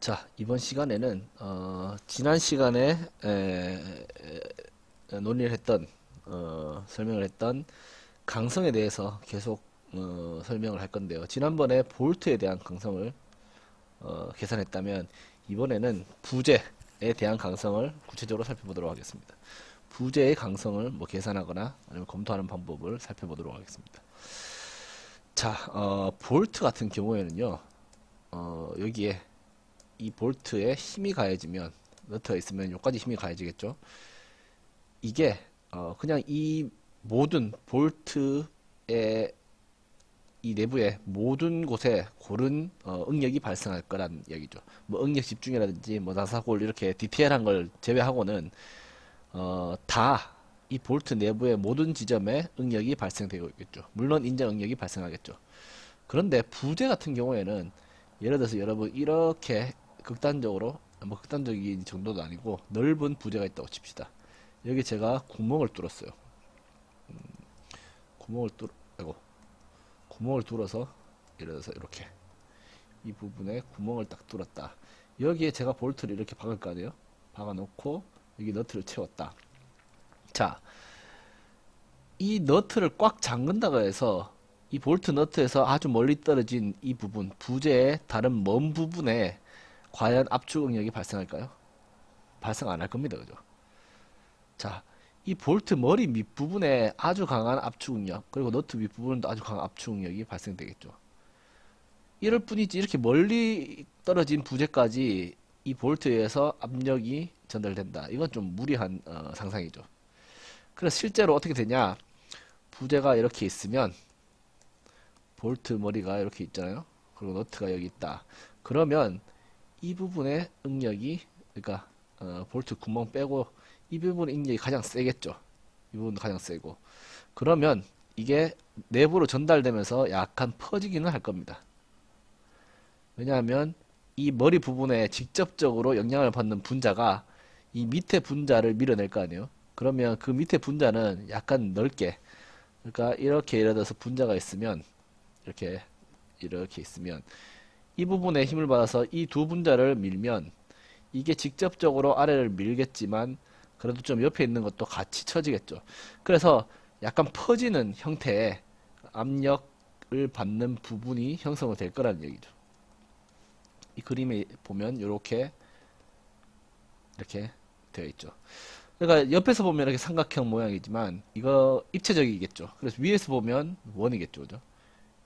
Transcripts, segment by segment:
자, 이번 시간에는 지난 시간에 논의를 했던 설명을 했던 강성에 대해서 계속 설명을 할 건데요. 지난번에 볼트에 대한 강성을 계산했다면 이번에는 부재에 대한 강성을 구체적으로 살펴보도록 하겠습니다. 부재의 강성을 뭐 계산하거나 아니면 검토하는 방법을 살펴보도록 하겠습니다. 자, 볼트 같은 경우에는요, 여기에 이 볼트에 힘이 가해지면, 너트가 있으면 여기까지 힘이 가해지겠죠. 이게 그냥 이 모든 볼트의 이 내부의 모든 곳에 고른 응력이 발생할 거란 얘기죠. 뭐 응력 집중이라든지 뭐 나사골 이렇게 디테일한 걸 제외하고는 다 이 볼트 내부의 모든 지점에 응력이 발생되고 있겠죠. 물론 인자 응력이 발생하겠죠. 그런데 부재 같은 경우에는 예를 들어서 여러분 이렇게 극단적으로, 뭐 극단적인 정도도 아니고 넓은 부재가 있다고 칩시다. 여기 제가 구멍을 뚫었어요. 구멍을 뚫 아이고 구멍을 뚫어서 예를 들어서 이렇게 이 부분에 구멍을 딱 뚫었다. 여기에 제가 볼트를 이렇게 박을 거 아니에요. 박아 놓고 여기 너트를 채웠다. 자, 이 너트를 꽉 잠근다고 해서 이 볼트 너트에서 아주 멀리 떨어진 이 부분, 부재의 다른 먼 부분에 과연 압축 응력이 발생할까요? 발생 안 할 겁니다. 그죠? 자, 이 볼트 머리 밑부분에 아주 강한 압축 응력, 그리고 너트 밑부분도 아주 강한 압축 응력이 발생되겠죠. 이럴 뿐이지 이렇게 멀리 떨어진 부재까지 이 볼트에서 압력이 전달된다. 이건 좀 무리한 상상이죠. 그래서 실제로 어떻게 되냐? 부재가 이렇게 있으면 볼트 머리가 이렇게 있잖아요. 그리고 너트가 여기 있다. 그러면 이 부분의 응력이, 그러니까 볼트 구멍 빼고 이 부분의 응력이 가장 세겠죠. 이 부분도 가장 세고. 그러면 이게 내부로 전달되면서 약간 퍼지기는 할 겁니다. 왜냐하면 이 머리 부분에 직접적으로 영향을 받는 분자가 이 밑에 분자를 밀어낼 거 아니에요. 그러면 그 밑에 분자는 약간 넓게, 그러니까 이렇게 예를 들어서 분자가 있으면 이렇게 있으면 이 부분에 힘을 받아서 이 두 분자를 밀면 이게 직접적으로 아래를 밀겠지만 그래도 좀 옆에 있는 것도 같이 처지겠죠. 그래서 약간 퍼지는 형태의 압력을 받는 부분이 형성이 될 거라는 얘기죠. 이 그림에 보면 이렇게 되어 있죠. 그러니까 옆에서 보면 이렇게 삼각형 모양이지만 이거 입체적이겠죠. 그래서 위에서 보면 원이겠죠. 그죠?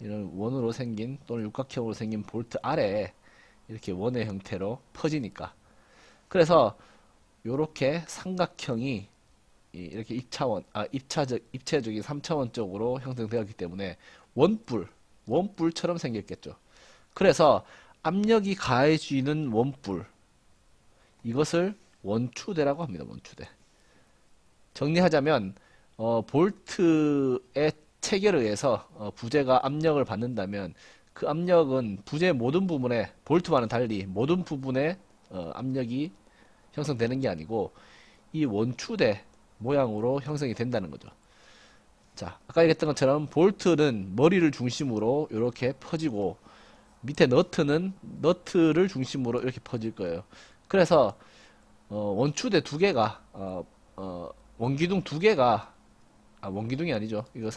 이런 원으로 생긴 또는 육각형으로 생긴 볼트 아래에 이렇게 원의 형태로 퍼지니까. 그래서 이렇게 삼각형이 이렇게 입체적인 3차원적으로 형성되었기 때문에 원뿔처럼 생겼겠죠. 그래서 압력이 가해지는 원뿔, 이것을 원추대라고 합니다. 원추대. 정리하자면 볼트의 체결에 의해서 부재가 압력을 받는다면 그 압력은 부재 모든 부분에, 볼트와는 달리 모든 부분에 압력이 형성되는 게 아니고 이 원추대 모양으로 형성이 된다는 거죠. 자, 아까 얘기했던 것처럼 볼트는 머리를 중심으로 이렇게 퍼지고 밑에 너트를 중심으로 이렇게 퍼질 거예요. 그래서 원추대 두 개가 원기둥 두 개가, 원기둥이 아니죠. 이거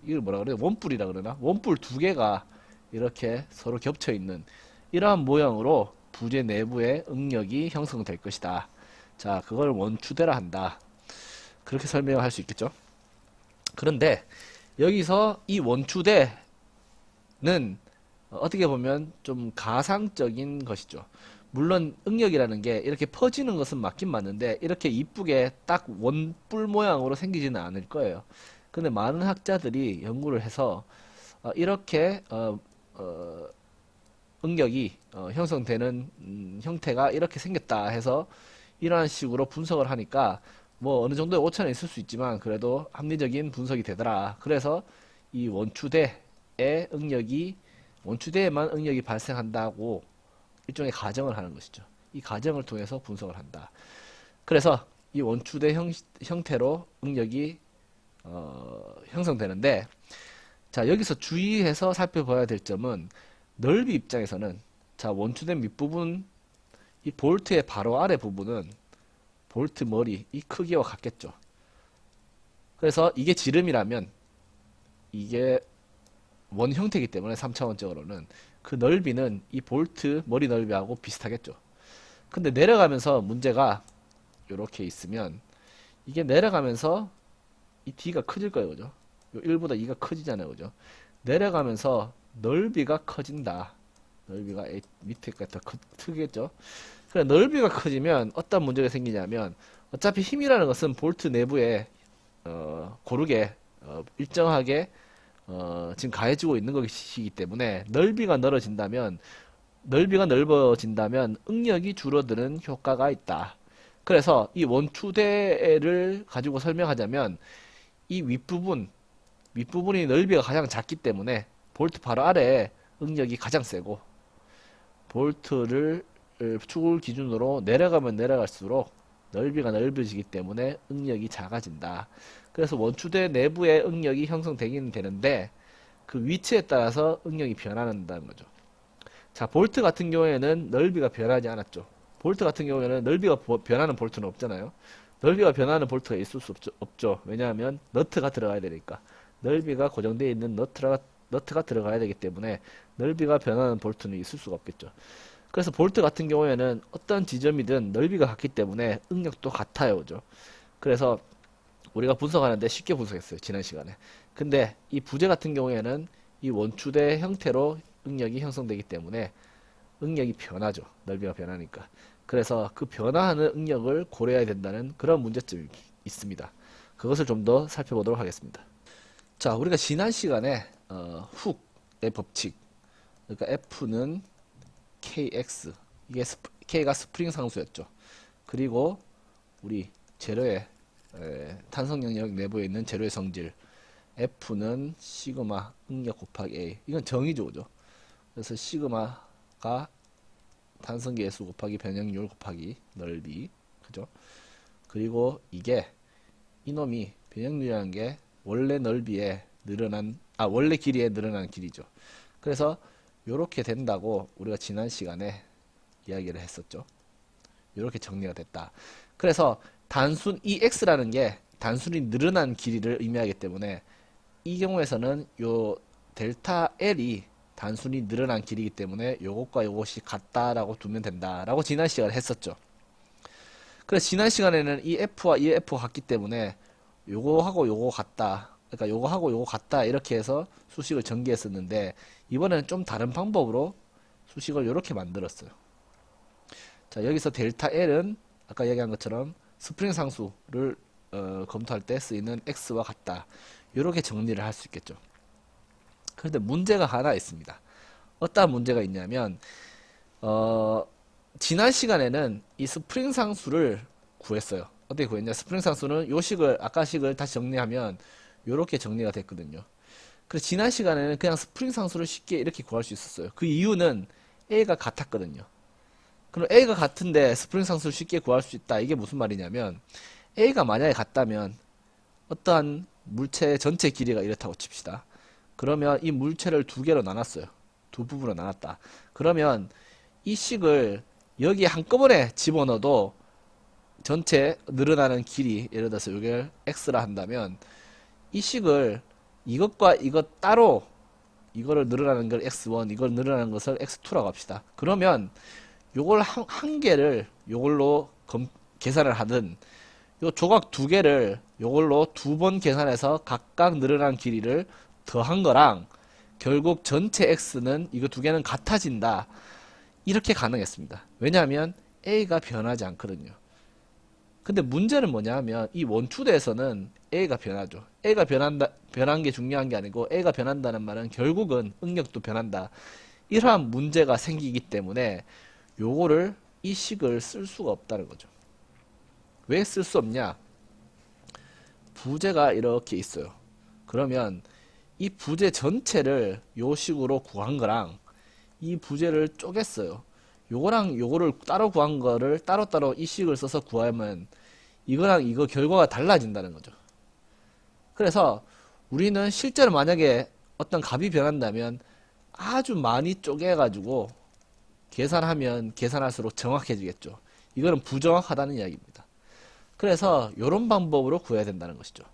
이걸 뭐라 그래요? 원뿔이라 그러나? 원뿔 두 개가 이렇게 서로 겹쳐 있는 이러한 모양으로 부재 내부의 응력이 형성될 것이다. 자, 그걸 원추대라 한다. 그렇게 설명을 할 수 있겠죠. 그런데 여기서 이 원추대는 어떻게 보면 좀 가상적인 것이죠. 물론 응력이라는 게 이렇게 퍼지는 것은 맞긴 맞는데 이렇게 이쁘게 딱 원뿔 모양으로 생기지는 않을 거예요. 근데 많은 학자들이 연구를 해서 이렇게 응력이 형성되는 형태가 이렇게 생겼다 해서 이러한 식으로 분석을 하니까 뭐 어느 정도의 오차는 있을 수 있지만 그래도 합리적인 분석이 되더라. 그래서 이 원추대에만 응력이 발생한다고 일종의 가정을 하는 것이죠. 이 가정을 통해서 분석을 한다. 그래서 이 원추대 형태로 응력이 형성되는데, 자, 여기서 주의해서 살펴봐야 될 점은 넓이 입장에서는, 자, 원추대 밑부분 이 볼트의 바로 아래 부분은 볼트 머리 이 크기와 같겠죠. 그래서 이게 지름이라면 이게 원 형태이기 때문에 3차원적으로는 그 넓이는 이 볼트 머리 넓이하고 비슷하겠죠. 근데 내려가면서 문제가 이렇게 있으면 이게 내려가면서 이 D가 커질 거예요. 그죠? 요 1보다 2가 커지잖아요. 그죠? 내려가면서 넓이가 커진다. 넓이가 밑에가 더 크겠죠? 그래, 넓이가 커지면 어떤 문제가 생기냐면 어차피 힘이라는 것은 볼트 내부에 고르게 일정하게 지금 가해지고 있는 것이기 때문에 넓이가 넓어진다면 응력이 줄어드는 효과가 있다. 그래서 이 원추대를 가지고 설명하자면 이 윗부분이 넓이가 가장 작기 때문에 볼트 바로 아래에 응력이 가장 세고 볼트를 축을 기준으로 내려가면 내려갈수록 넓이가 넓어지기 때문에 응력이 작아진다. 그래서 원추대 내부에 응력이 형성되기는 되는데 그 위치에 따라서 응력이 변한다는 거죠. 자, 볼트 같은 경우에는 넓이가 변하지 않았죠. 볼트 같은 경우에는 넓이가 변하는 볼트는 없잖아요. 넓이가 변하는 볼트가 있을 수 없죠. 왜냐하면 너트가 들어가야 되니까. 넓이가 고정되어 있는 너트가 들어가야 되기 때문에 넓이가 변하는 볼트는 있을 수가 없겠죠. 그래서 볼트 같은 경우에는 어떤 지점이든 넓이가 같기 때문에 응력도 같아요. 그죠? 그래서 우리가 분석하는데 쉽게 분석했어요. 지난 시간에. 근데 이 부재 같은 경우에는 이 원추대 형태로 응력이 형성되기 때문에 응력이 변하죠. 넓이가 변하니까. 그래서 그 변화하는 응력을 고려해야 된다는 그런 문제점이 있습니다. 그것을 좀 더 살펴보도록 하겠습니다. 자, 우리가 지난 시간에 훅의 법칙, 그러니까 F는 KX, 이게 K가 스프링 상수였죠. 그리고 우리 재료의 탄성 영역 내부에 있는 재료의 성질 F는 시그마 응력 곱하기 A, 이건 정의죠. 그죠? 그래서 시그마가 탄성계의 수 곱하기 변형률 곱하기 넓이, 그죠? 그리고 이놈이 변형률이라는 게 원래 넓이에 원래 길이에 늘어난 길이죠. 그래서 요렇게 된다고 우리가 지난 시간에 이야기를 했었죠. 요렇게 정리가 됐다. 그래서 이 x라는 게 단순히 늘어난 길이를 의미하기 때문에 이 경우에서는 요 델타 L이 단순히 늘어난 길이기 때문에 요것과 요것이 같다라고 두면 된다라고 지난 시간에 했었죠. 그래서 지난 시간에는 이 F와 이 F가 같기 때문에 요거하고 요거 같다. 그러니까 요거하고 요거 같다. 이렇게 해서 수식을 전개했었는데 이번에는 좀 다른 방법으로 수식을 이렇게 만들었어요. 자, 여기서 델타 L은 아까 얘기한 것처럼 스프링 상수를 검토할 때 쓰이는 X와 같다. 이렇게 정리를 할 수 있겠죠. 그런데 문제가 하나 있습니다. 어떤 문제가 있냐면 지난 시간에는 이 스프링 상수를 구했어요. 어떻게 구했냐? 스프링 상수는 요 식을 아까 식을 다시 정리하면 요렇게 정리가 됐거든요. 그래서 지난 시간에는 그냥 스프링 상수를 쉽게 이렇게 구할 수 있었어요. 그 이유는 A가 같았거든요. 그럼 A가 같은데 스프링 상수를 쉽게 구할 수 있다. 이게 무슨 말이냐면 A가 만약에 같다면 어떠한 물체 전체 길이가 이렇다고 칩시다. 그러면 이 물체를 두 개로 나눴어요. 두 부분으로 나눴다. 그러면 이 식을 여기에 한꺼번에 집어넣어도 전체 늘어나는 길이, 예를 들어서 이걸 x라 한다면 이 식을 이것과 이것 따로, 이거를 늘어나는 걸 x1, 이걸 늘어나는 것을 x2라고 합시다. 그러면 요걸 한 개를 요걸로 계산을 하든 요 조각 두 개를 요걸로 두 번 계산해서 각각 늘어난 길이를 더한 거랑 결국 전체 x는 이거 두 개는 같아진다. 이렇게 가능했습니다. 왜냐하면 a가 변하지 않거든요. 근데 문제는 뭐냐 하면 이 원추대에서는 a가 변하죠. a가 변한 게 중요한 게 아니고 a가 변한다는 말은 결국은 응력도 변한다. 이러한 문제가 생기기 때문에 요거를 이 식을 쓸 수가 없다는 거죠. 왜 쓸 수 없냐? 부재가 이렇게 있어요. 그러면 이 부재 전체를 요 식으로 구한 거랑 이 부재를 쪼갰어요. 요거랑 요거를 따로 구한 거를 따로따로 이 식을 써서 구하면 이거랑 이거 결과가 달라진다는 거죠. 그래서 우리는 실제로 만약에 어떤 값이 변한다면 아주 많이 쪼개가지고 계산하면 계산할수록 정확해지겠죠. 이거는 부정확하다는 이야기입니다. 그래서 이런 방법으로 구해야 된다는 것이죠.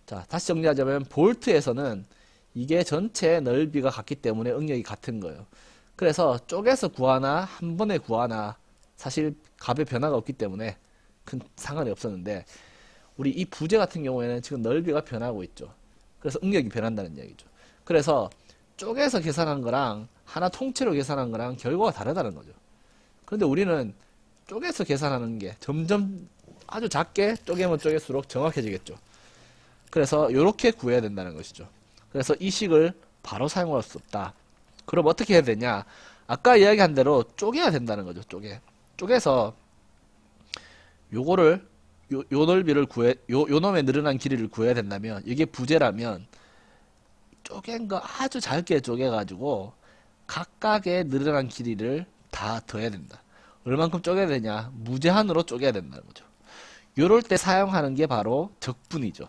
자, 다시 정리하자면 볼트에서는 이게 전체 넓이가 같기 때문에 응력이 같은 거예요. 그래서 쪼개서 구하나 한 번에 구하나 사실 값의 변화가 없기 때문에 큰 상관이 없었는데, 우리 이 부재 같은 경우에는 지금 넓이가 변하고 있죠. 그래서 응력이 변한다는 이야기죠. 그래서 쪼개서 계산한 거랑 하나 통째로 계산한 거랑 결과가 다르다는 거죠. 그런데 우리는 쪼개서 계산하는 게 점점 아주 작게 쪼개면 쪼갤수록 정확해지겠죠. 그래서 이렇게 구해야 된다는 것이죠. 그래서 이 식을 바로 사용할 수 없다. 그럼 어떻게 해야 되냐? 아까 이야기한 대로 쪼개야 된다는 거죠. 쪼개서 요거를 요 넓이를 요 놈의 늘어난 길이를 구해야 된다면, 이게 부재라면 쪼갠 거 아주 잘게 쪼개가지고 각각의 늘어난 길이를 다 더해야 된다. 얼만큼 쪼개야 되냐? 무제한으로 쪼개야 된다는 거죠. 요럴 때 사용하는 게 바로 적분이죠.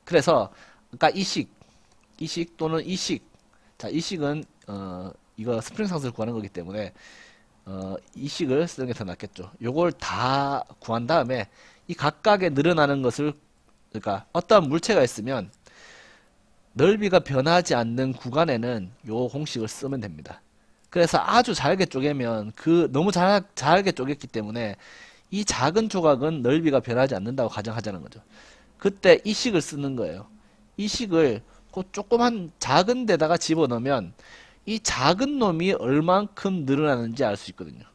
그래서 아까 이식 또는 이식, 자, 이식은 이거 스프링 상수를 구하는 거기 때문에 이식을 쓰는 게 더 낫겠죠. 요걸 다 구한 다음에 이 각각의 늘어나는 것을, 그러니까 어떠한 물체가 있으면 넓이가 변하지 않는 구간에는 요 공식을 쓰면 됩니다. 그래서 아주 잘게 쪼개면 너무 잘게 쪼갰기 때문에 이 작은 조각은 넓이가 변하지 않는다고 가정하자는 거죠. 그때 이 식을 쓰는 거예요. 이 식을 그 조그만 작은 데다가 집어넣으면 이 작은 놈이 얼만큼 늘어나는지 알 수 있거든요.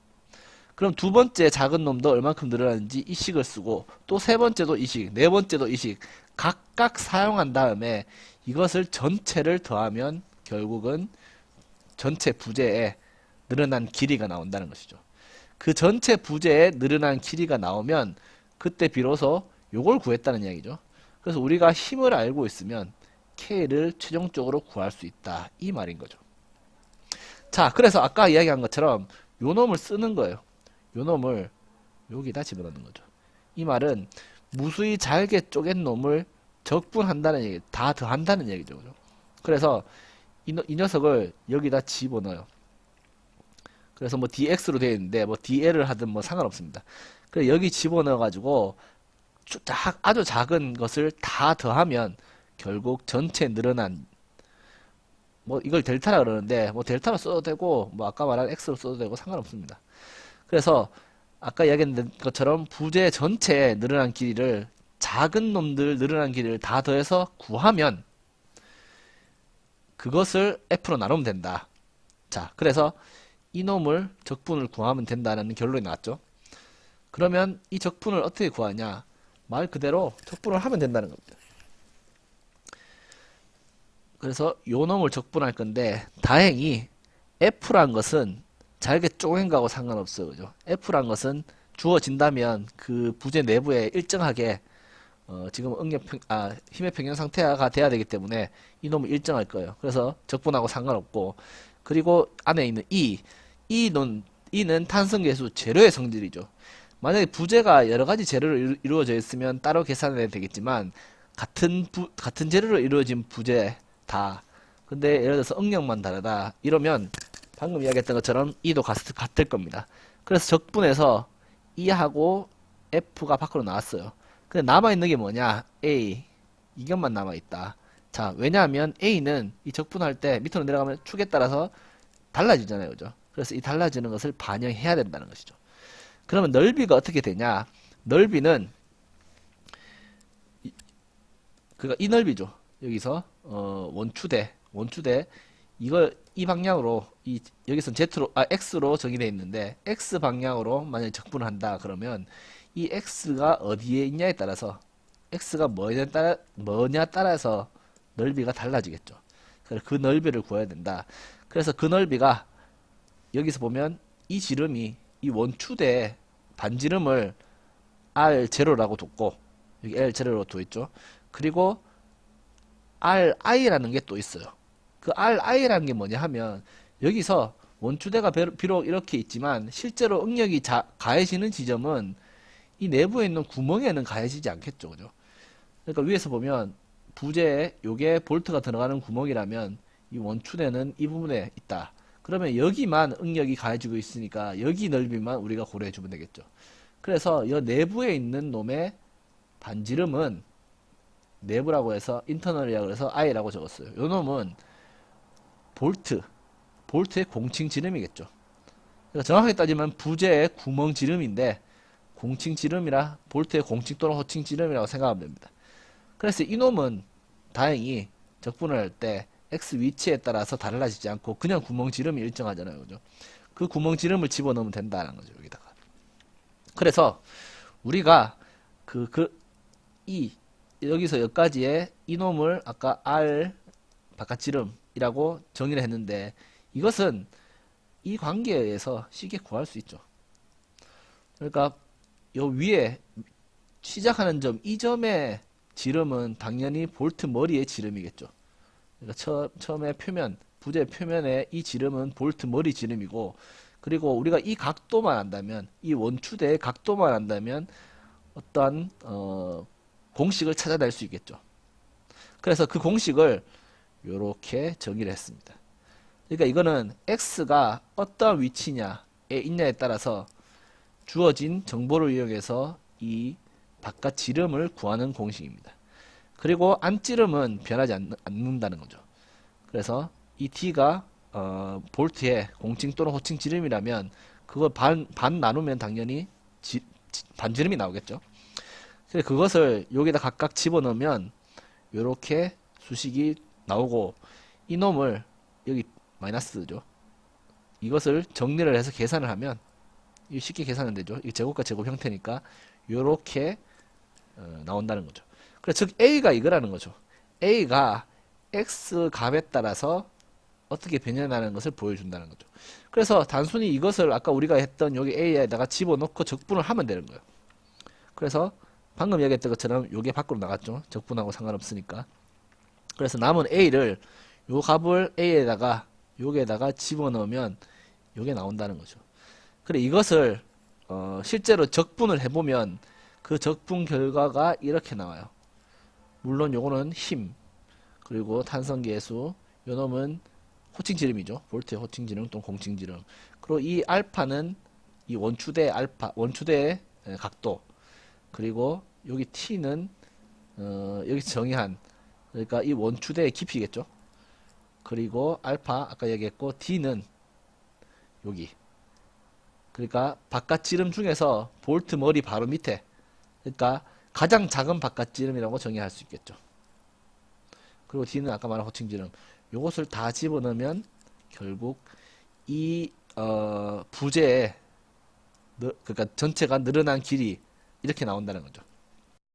그럼 두 번째 작은 놈도 얼만큼 늘어나는지 이 식을 쓰고, 또 세 번째도 이 식, 네 번째도 이 식 각각 사용한 다음에 이것을 전체를 더하면 결국은 전체 부재에 늘어난 길이가 나온다는 것이죠. 그 전체 부재에 늘어난 길이가 나오면 그때 비로소 요걸 구했다는 이야기죠. 그래서 우리가 힘을 알고 있으면 K를 최종적으로 구할 수 있다, 이 말인 거죠. 자, 그래서 아까 이야기한 것처럼 요 놈을 쓰는 거예요. 요 놈을 여기다 집어넣는 거죠. 이 말은 무수히 잘게 쪼갠 놈을 적분한다는 얘기, 다 더한다는 얘기죠. 그죠? 그래서 이 녀석을 여기다 집어넣어요. 그래서 뭐 dx로 되어 있는데 뭐 dl을 하든 뭐 상관없습니다. 그래 여기 집어넣어 가지고 아주 작은 것을 다 더하면 결국 전체 늘어난, 뭐 이걸 델타라 그러는데 뭐 델타로 써도 되고 뭐 아까 말한 x로 써도 되고 상관없습니다. 그래서 아까 이야기했던 것처럼 부재 전체에 늘어난 길이를, 작은 놈들 늘어난 길이를 다 더해서 구하면 그것을 f로 나누면 된다. 자, 그래서 이 놈을 적분을 구하면 된다는 결론이 나왔죠. 그러면 이 적분을 어떻게 구하냐? 말 그대로 적분을 하면 된다는 겁니다. 그래서 요 놈을 적분할 건데, 다행히 F란 것은 잘게 쪼갠 거하고 상관없어요. 그죠? F란 것은 주어진다면 그 부재 내부에 일정하게 지금 힘의 평형 상태가 돼야 되기 때문에 이 놈은 일정할 거예요. 그래서 적분하고 상관없고, 그리고 안에 있는 E는 탄성계수 재료의 성질이죠. 만약에 부재가 여러 가지 재료로 이루어져 있으면 따로 계산해야 되겠지만, 같은 재료로 이루어진 부재 다. 근데 예를 들어서 응력만 다르다 이러면 방금 이야기했던 것처럼 E도 같을 겁니다. 그래서 적분해서 E하고 F가 밖으로 나왔어요. 근데 남아있는 게 뭐냐? A. 이것만 남아있다. 자, 왜냐하면 A는 이 적분할 때 밑으로 내려가면 축에 따라서 달라지잖아요. 그죠? 그래서 이 달라지는 것을 반영해야 된다는 것이죠. 그러면 넓이가 어떻게 되냐? 넓이는 이 넓이죠. 여기서 원추대 이걸 이 방향으로, 여기선 x로 정의되어 있는데 x 방향으로 만약에 적분을 한다 그러면 이 x가 어디에 있냐에 따라서, x가 뭐냐 따라서 넓이가 달라지겠죠. 그래서 그 넓이를 구해야 된다. 그래서 그 넓이가 여기서 보면 이 지름이 이 원추대의 반지름을 R0라고 뒀고, 여기 L0로 둬 있죠. 그리고 RI라는 게 또 있어요. 그 RI라는 게 뭐냐 하면, 여기서 원추대가 비록 이렇게 있지만 실제로 응력이 가해지는 지점은 이 내부에 있는 구멍에는 가해지지 않겠죠. 그죠? 그러니까 위에서 보면 부재에 요게 볼트가 들어가는 구멍이라면 이 원추대는 이 부분에 있다. 그러면 여기만 응력이 가해지고 있으니까 여기 넓이만 우리가 고려해 주면 되겠죠. 그래서 이 내부에 있는 놈의 반지름은 내부라고 해서 인터널이라고 해서 i라고 적었어요. 요 놈은 볼트의 공칭 지름이겠죠. 그러니까 정확하게 따지면 부재의 구멍 지름인데 공칭 지름이라 볼트의 공칭 또는 호칭 지름이라고 생각하면 됩니다. 그래서 이놈은 다행히 적분을 할 때 x 위치에 따라서 달라지지 않고 그냥 구멍 지름이 일정하잖아요. 그죠? 그 구멍 지름을 집어넣으면 된다는 거죠. 여기다가. 그래서 우리가 여기서 여기까지의 이놈을 아까 r 바깥지름이라고 정의를 했는데 이것은 이 관계에 의해서 쉽게 구할 수 있죠. 그러니까 요 위에 시작하는 점, 이 점의 지름은 당연히 볼트 머리의 지름이겠죠. 그러니까 처음에 부재 표면의 이 지름은 볼트 머리 지름이고, 그리고 우리가 이 각도만 안다면, 이 원추대의 각도만 안다면 어떠한 공식을 찾아낼 수 있겠죠. 그래서 그 공식을 이렇게 정의를 했습니다. 그러니까 이거는 x가 어떠한 위치냐에 있냐에 따라서 주어진 정보를 이용해서 이 바깥 지름을 구하는 공식입니다. 그리고 안지름은 변하지 않는다는 거죠. 그래서 이 d가 볼트의 공칭 또는 호칭 지름이라면 그걸 반 나누면 당연히 반지름이 나오겠죠. 그래서 그것을 여기다 각각 집어넣으면 이렇게 수식이 나오고, 이놈을 여기 마이너스죠. 이것을 정리를 해서 계산을 하면 쉽게 계산은 되죠. 이 제곱과 제곱 형태니까 이렇게 나온다는 거죠. 그래서 즉 A가 이거라는 거죠. A가 X 값에 따라서 어떻게 변해나는 것을 보여준다는 거죠. 그래서 단순히 이것을 아까 우리가 했던 여기 A에다가 집어넣고 적분을 하면 되는 거예요. 그래서 방금 얘기했던 것처럼 이게 밖으로 나갔죠. 적분하고 상관없으니까. 그래서 남은 A를 요 값을 A에다가 여기에다가 집어넣으면 이게 나온다는 거죠. 그래 이것을 실제로 적분을 해보면 그 적분 결과가 이렇게 나와요. 물론 요거는 힘, 그리고 탄성계수, 요놈은 호칭지름이죠. 볼트의 호칭지름 또는 공칭지름. 그리고 이 알파는 이 원추대 원추대의 각도, 그리고 여기 t는 여기 정의한, 그러니까 이 원추대의 깊이겠죠. 그리고 알파 아까 얘기했고 d는 여기, 그러니까 바깥지름 중에서 볼트 머리 바로 밑에, 그러니까 가장 작은 바깥지름이라고 정의할 수 있겠죠. 그리고 d는 아까 말한 호칭지름, 요것을 다 집어넣으면 결국 이 부재의 그러니까 전체가 늘어난 길이 이렇게 나온다는 거죠.